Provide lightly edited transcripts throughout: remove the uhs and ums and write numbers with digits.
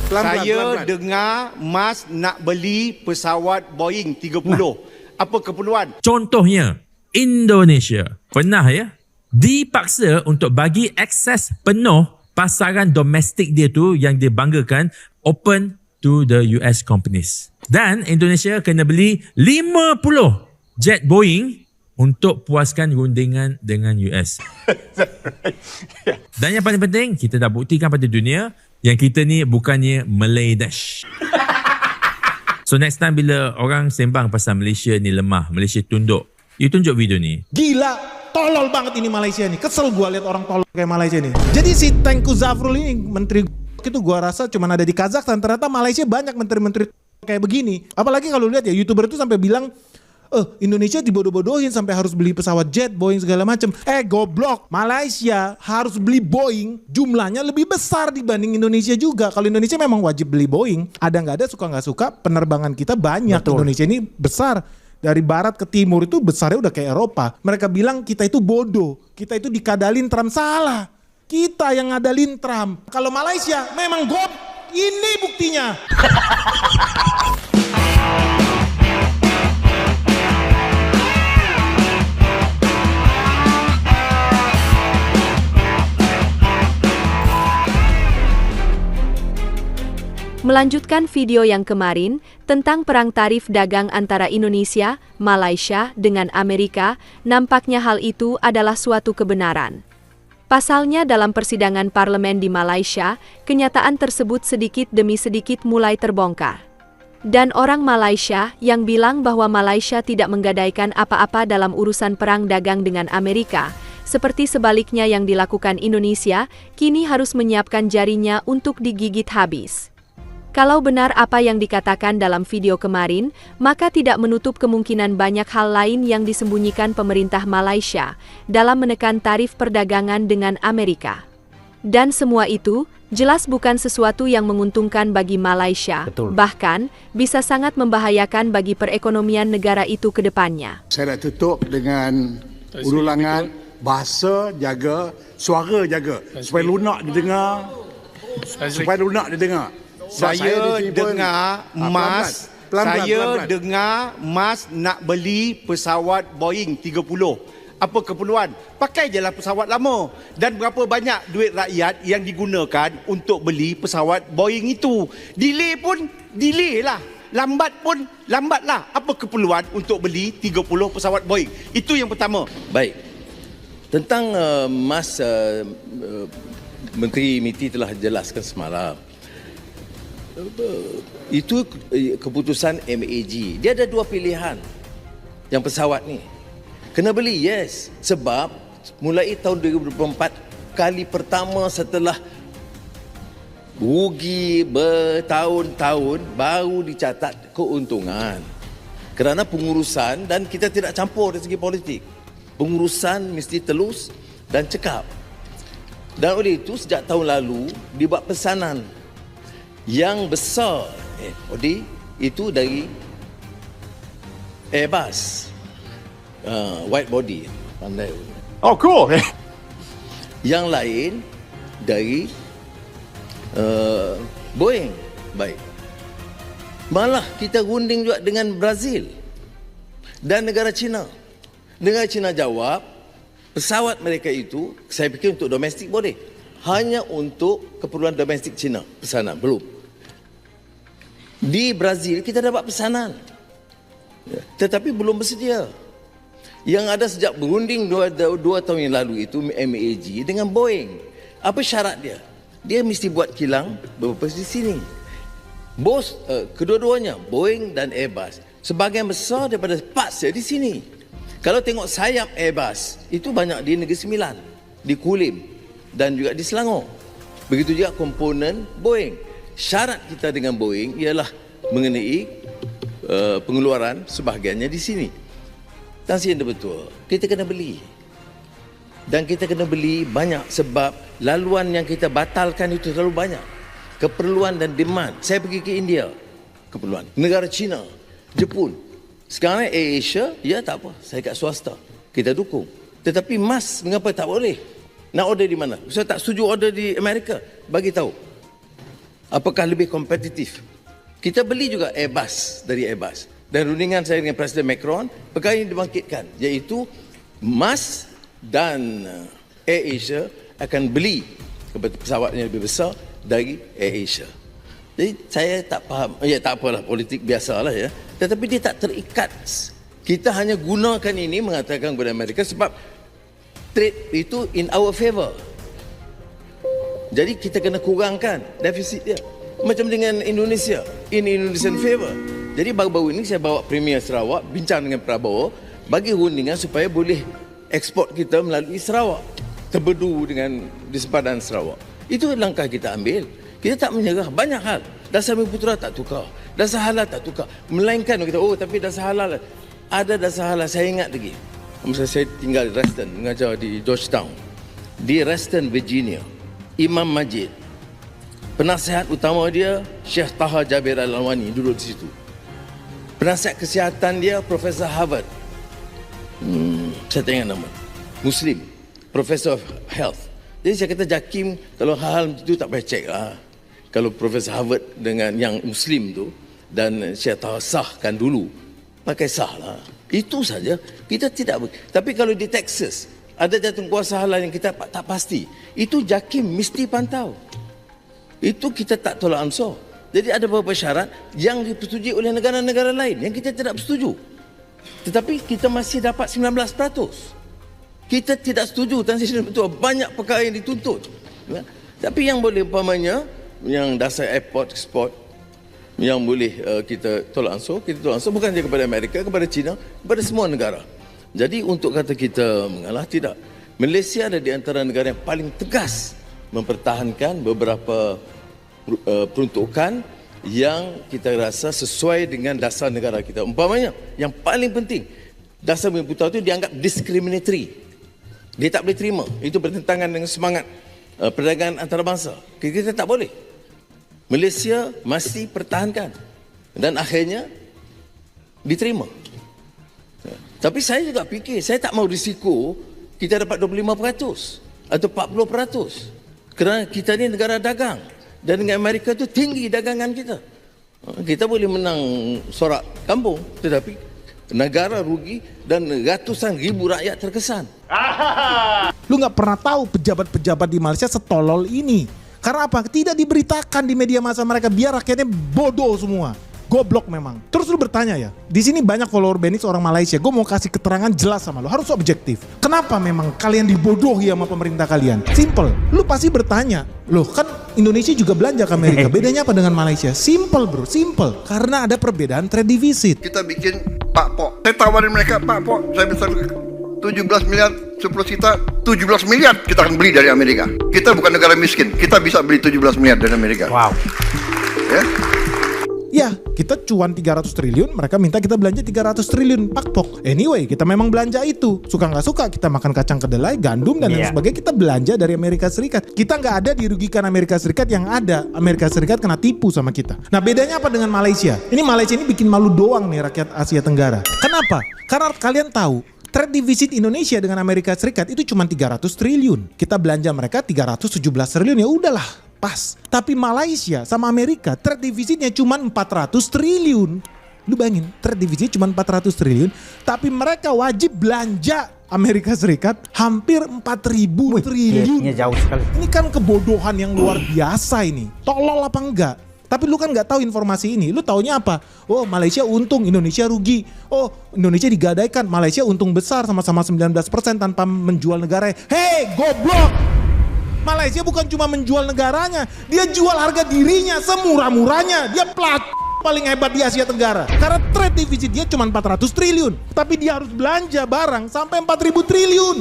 Saya dengar Mas nak beli pesawat Boeing 30. Apa keperluan? Contohnya, Indonesia pernah dipaksa untuk bagi akses penuh pasaran domestik dia tu yang dibanggakan open to the US companies. Dan Indonesia kena beli 50 jet Boeing untuk puaskan rundingan dengan US. Dan yang paling penting, kita dah buktikan pada dunia yang kita ni bukannya Malay Dash. So next time bila orang sembang pasal Malaysia ni lemah, Malaysia tunduk, you tunjuk video ni. Gila, tolol banget ini Malaysia nih. Kesel gua lihat orang tolol kayak Malaysia nih. Jadi si Tengku Zafrul ini menteri itu gua rasa cuma ada di Kazakhstan. Ternyata Malaysia banyak menteri-menteri kayak begini. Apalagi kalau lihat ya YouTuber itu sampai bilang Indonesia dibodoh-bodohin sampai harus beli pesawat jet, Boeing segala macam. Goblok. Malaysia harus beli Boeing, jumlahnya lebih besar dibanding Indonesia juga. Kalau Indonesia memang wajib beli Boeing, ada nggak ada, suka nggak suka, penerbangan kita banyak. Betul. Indonesia ini besar. Dari barat ke timur itu besarnya udah kayak Eropa. Mereka bilang kita itu bodoh, kita itu dikadalin Trump. Salah. Kita yang ngadalin Trump. Kalau Malaysia memang ini buktinya. Melanjutkan video yang kemarin tentang perang tarif dagang antara Indonesia, Malaysia dengan Amerika, nampaknya hal itu adalah suatu kebenaran. Pasalnya dalam persidangan parlemen di Malaysia, kenyataan tersebut sedikit demi sedikit mulai terbongkar. Dan orang Malaysia yang bilang bahwa Malaysia tidak menggadaikan apa-apa dalam urusan perang dagang dengan Amerika, seperti sebaliknya yang dilakukan Indonesia, kini harus menyiapkan jarinya untuk digigit habis. Kalau benar apa yang dikatakan dalam video kemarin, maka tidak menutup kemungkinan banyak hal lain yang disembunyikan pemerintah Malaysia dalam menekan tarif perdagangan dengan Amerika. Dan semua itu jelas bukan sesuatu yang menguntungkan bagi Malaysia. Betul. Bahkan bisa sangat membahayakan bagi perekonomian negara itu ke depannya. Saya nak tutup dengan ulangan bahasa jaga, suara jaga, supaya lunak didengar. Supaya lunak didengar. Saya dengar Mas dengar Mas nak beli pesawat Boeing 30. Apa keperluan? Pakai je lah pesawat lama. Dan berapa banyak duit rakyat yang digunakan untuk beli pesawat Boeing itu. Delay pun delay lah. Lambat pun lambat lah. Apa keperluan untuk beli 30 pesawat Boeing? Itu yang pertama. Baik. Tentang Mas Menteri MITI telah jelaskan semalam. Itu keputusan MAG. Dia ada dua pilihan. Yang pesawat ni kena beli, yes. Sebab mulai tahun 2024, kali pertama setelah rugi bertahun-tahun baru dicatat keuntungan. Kerana pengurusan, dan kita tidak campur dari segi politik. Pengurusan mesti telus dan cekap. Dan oleh itu sejak tahun lalu dibuat pesanan yang besar itu dari Airbus, wide body, pandai. Oh, cool. Yang lain dari Boeing. Baik. Malah kita runding juga dengan Brazil dan negara China. Negara China jawab, pesawat mereka itu, saya fikir untuk domestik boleh. Hanya untuk keperluan domestik China, pesanan, belum. Di Brazil kita dapat pesanan, tetapi belum bersedia. Yang ada sejak berunding dua tahun yang lalu itu MAG dengan Boeing. Apa syarat dia? Dia mesti buat kilang beberapa di sini. Kedua-duanya, Boeing dan Airbus, sebahagian besar daripada partsnya di sini. Kalau tengok sayap Airbus, itu banyak di Negeri Sembilan, di Kulim dan juga di Selangor. Begitu juga komponen Boeing. Syarat kita dengan Boeing ialah mengenai pengeluaran sebahagiannya di sini. Dan saya betul, kita kena beli. Dan kita kena beli banyak sebab laluan yang kita batalkan itu terlalu banyak. Keperluan dan demand. Saya pergi ke India, keperluan. Negara China, Jepun. Sekarang AirAsia, ya tak apa, saya kat swasta. Kita dukung. Tetapi mas, mengapa tak boleh? Nak order di mana? Saya tak setuju order di Amerika. Bagi tahu. Apakah lebih kompetitif? Kita beli juga Airbus dari Airbus. Dan rundingan saya dengan Presiden Macron, perkara ini dibangkitkan, iaitu MAS dan AirAsia akan beli pesawat yang lebih besar dari AirAsia. Jadi saya tak faham, tak apalah, politik biasalah ya. Tetapi dia tak terikat. Kita hanya gunakan ini mengatakan kepada Amerika sebab trade itu in our favor. Jadi kita kena kurangkan defisit dia. Macam dengan Indonesia, in Indonesian favor. Jadi baru-baru ini saya bawa Premier Sarawak, bincang dengan Prabowo, bagi rundingan supaya boleh ekspor kita melalui Sarawak. Terbedu dengan di sempadan Sarawak. Itu langkah kita ambil. Kita tak menyerah banyak hal. Dasar Bumi Putera tak tukar. Dasar halal tak tukar. Melainkan kita, tapi dasar halal. Ada dasar halal, saya ingat lagi. Masa saya tinggal di Reston, mengajar di Georgetown. Di Reston, Virginia. Imam Majid. Penasihat utama dia, Syekh Taha Jabir Al-Alwani, duduk di situ. Penasihat kesihatan dia, Profesor Harvard. Saya tak ingat nama. Muslim. Professor of Health. Jadi saya kata JAKIM, kalau hal-hal itu tak payah cek lah. Kalau Profesor Harvard dengan yang Muslim tu, dan Syekh Taha sahkan dulu, pakai sah lah. Itu saja. Kita tidak. Tapi kalau di Texas, ada jatuh kuasa halal yang kita tak pasti. Itu JAKIM mesti pantau. Itu kita tak tolak ansur. Jadi ada beberapa syarat yang dipersetujui oleh negara-negara lain yang kita tidak bersetuju. Tetapi kita masih dapat 19%. Kita tidak setuju transition betul. Banyak perkara yang dituntut. Tapi yang boleh umpamanya, yang dasar airport, export, yang boleh kita tolak ansur, bukan saja kepada Amerika, kepada China, kepada semua negara. Jadi untuk kata kita mengalah, tidak. Malaysia ada di antara negara yang paling tegas mempertahankan beberapa peruntukan yang kita rasa sesuai dengan dasar negara kita. Umpamanya, yang paling penting, dasar Bumi Putera itu dianggap discriminatory. Dia tak boleh terima. Itu bertentangan dengan semangat perdagangan antarabangsa. Kita tak boleh. Malaysia masih pertahankan. Dan akhirnya diterima. Tapi saya juga fikir, saya tak mau risiko kita dapat 25% atau 40%. Kerana kita ni negara dagang. Dan dengan Amerika tu tinggi dagangan kita. Kita boleh menang sorak kampung, tetapi negara rugi dan ratusan ribu rakyat terkesan. Lu nggak pernah tahu pejabat-pejabat di Malaysia setolol ini. Karena apa? Tidak diberitakan di media massa mereka, biar rakyatnya bodoh semua. Goblok memang. Terus lu bertanya ya, di sini banyak follower Benix orang Malaysia. Gue mau kasih keterangan jelas sama lu, harus objektif. Kenapa memang kalian dibodohi sama pemerintah kalian? Simple. Lu pasti bertanya, loh kan Indonesia juga belanja ke Amerika. Bedanya apa dengan Malaysia? Simple bro, simple. Karena ada perbedaan trade deficit. Kita bikin Pak Pok. Saya tawarin mereka, Pak Pok, saya bisa 17 miliar, 10 juta, 17 miliar kita akan beli dari Amerika. Kita bukan negara miskin, kita bisa beli 17 miliar dari Amerika. Wow. Ya? Ya, kita cuan 300 triliun, mereka minta kita belanja 300 triliun. Pakpok. Anyway, kita memang belanja itu. Suka nggak suka, kita makan kacang kedelai, gandum, dan lain sebagainya. Kita belanja dari Amerika Serikat. Kita nggak ada dirugikan Amerika Serikat, yang ada Amerika Serikat kena tipu sama kita. Nah, bedanya apa dengan Malaysia? Ini Malaysia ini bikin malu doang nih rakyat Asia Tenggara. Kenapa? Karena kalian tahu, trade deficit Indonesia dengan Amerika Serikat itu cuma 300 triliun. Kita belanja mereka 317 triliun, ya udahlah. Pas. Tapi Malaysia sama Amerika trade defisitnya cuma 400 triliun. Lu bayangin, trade defisit cuma 400 triliun, tapi mereka wajib belanja Amerika Serikat hampir 4.000 triliun. Jauh sekali. Ini kan kebodohan yang luar biasa ini. Tolol apa enggak? Tapi lu kan nggak tahu informasi ini. Lu taunya apa? Oh, Malaysia untung, Indonesia rugi. Oh, Indonesia digadaikan, Malaysia untung besar sama-sama 19% tanpa menjual negara. Hei, goblok! Malaysia bukan cuma menjual negaranya, dia jual harga dirinya semurah-murahnya. Dia paling hebat di Asia Tenggara. Karena trade deficit dia cuma 400 triliun, tapi dia harus belanja barang sampai 4.000 triliun.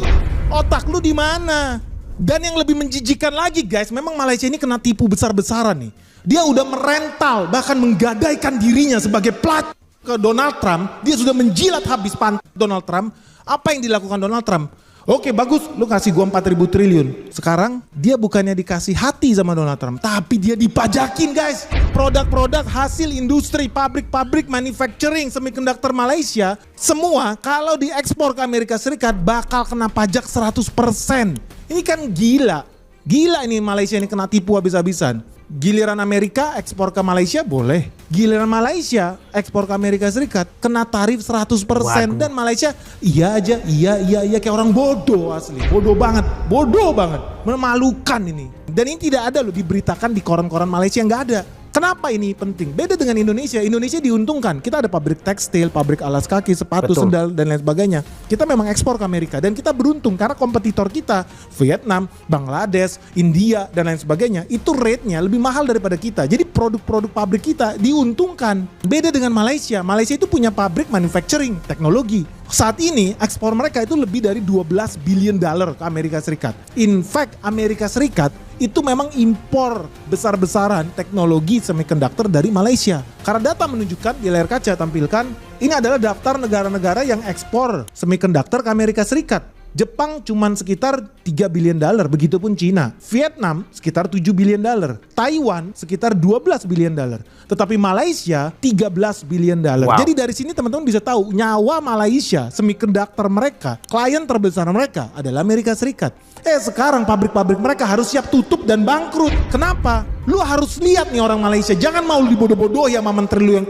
Otak lu di mana? Dan yang lebih menjijikan lagi guys, memang Malaysia ini kena tipu besar-besaran nih. Dia udah merental, bahkan menggadaikan dirinya sebagai plat ke Donald Trump. Dia sudah menjilat habis pantat Donald Trump. Apa yang dilakukan Donald Trump? Oke, bagus, lu kasih gua 4.000 triliun. Sekarang dia bukannya dikasih hati sama Donald Trump, tapi dia dipajakin guys. Produk-produk hasil industri, pabrik-pabrik manufacturing semiconductor Malaysia, semua kalau diekspor ke Amerika Serikat bakal kena pajak 100%. Ini kan gila. Gila ini Malaysia ini kena tipu habis-habisan. Giliran Amerika ekspor ke Malaysia boleh. Giliran Malaysia ekspor ke Amerika Serikat kena tarif 100%. Dan Malaysia iya aja, iya kayak orang bodoh asli. Bodoh banget. Memalukan ini. Dan ini tidak ada loh diberitakan di koran-koran Malaysia, nggak ada. Kenapa ini penting? Beda dengan Indonesia. Indonesia diuntungkan. Kita ada pabrik tekstil, pabrik alas kaki, sepatu, sendal, dan lain sebagainya. Kita memang ekspor ke Amerika. Dan kita beruntung karena kompetitor kita, Vietnam, Bangladesh, India, dan lain sebagainya, itu rate-nya lebih mahal daripada kita. Jadi produk-produk pabrik kita diuntungkan. Beda dengan Malaysia. Malaysia itu punya pabrik manufacturing, teknologi. Saat ini ekspor mereka itu lebih dari 12 billion dollar ke Amerika Serikat. In fact, Amerika Serikat itu memang impor besar-besaran teknologi semiconductor dari Malaysia. Karena data menunjukkan di layar kaca tampilkan, ini adalah daftar negara-negara yang ekspor semiconductor ke Amerika Serikat. Jepang cuman sekitar 3 billion dollar, begitupun Cina. Vietnam sekitar 7 billion dollar. Taiwan sekitar 12 billion dollar. Tetapi Malaysia 13 billion dollar. Jadi dari sini teman-teman bisa tahu nyawa Malaysia, semiconductor mereka, klien terbesar mereka adalah Amerika Serikat. Sekarang pabrik-pabrik mereka harus siap tutup dan bangkrut. Kenapa? Lu harus lihat nih orang Malaysia, jangan mau dibodoh-bodohi sama menteri lu yang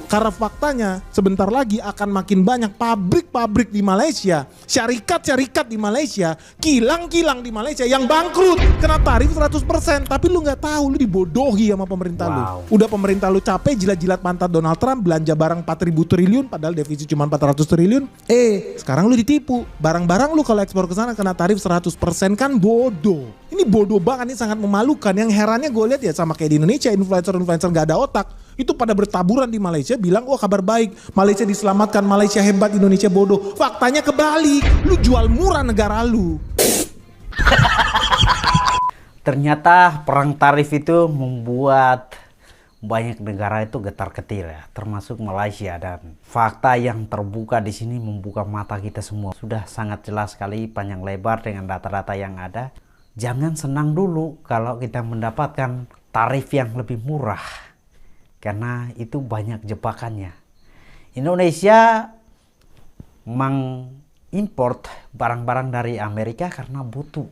karena faktanya sebentar lagi akan makin banyak pabrik-pabrik di Malaysia, syarikat-syarikat di Malaysia, kilang-kilang di Malaysia yang bangkrut kena tarif 100%. Tapi lu nggak tahu, lu dibodohi sama pemerintah lu. Udah pemerintah lu capek jilat-jilat pantat Donald Trump, belanja barang 4.000 triliun padahal defisit cuma 400 triliun. Sekarang lu ditipu. Barang-barang lu kalau ekspor ke sana kena tarif 100%, kan bodoh. Ini bodoh banget, ini sangat memalukan. Yang herannya gue lihat ya sama kayak di Indonesia, influencer-influencer gak ada otak. Itu pada bertaburan di Malaysia bilang, kabar baik, Malaysia diselamatkan, Malaysia hebat, Indonesia bodoh. Faktanya kebalik, lu jual murah negara lu. Ternyata perang tarif itu membuat banyak negara itu getar-getir ya, termasuk Malaysia. Dan fakta yang terbuka di sini membuka mata kita semua. Sudah sangat jelas sekali, panjang lebar dengan data-data yang ada. Jangan senang dulu kalau kita mendapatkan tarif yang lebih murah, karena itu banyak jebakannya. Indonesia mengimport barang-barang dari Amerika karena butuh.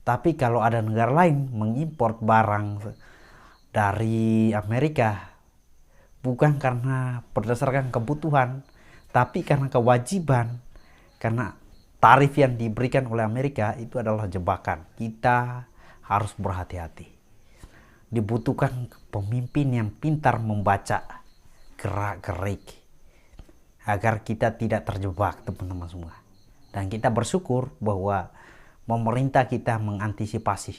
Tapi kalau ada negara lain mengimport barang dari Amerika bukan karena berdasarkan kebutuhan, tapi karena kewajiban, karena tarif yang diberikan oleh Amerika itu adalah jebakan. Kita harus berhati-hati. Dibutuhkan pemimpin yang pintar membaca gerak-gerik agar kita tidak terjebak, teman-teman semua. Dan kita bersyukur bahwa pemerintah kita mengantisipasi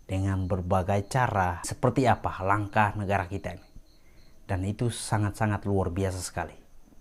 dengan berbagai cara seperti apa langkah negara kita ini. Dan itu sangat-sangat luar biasa sekali.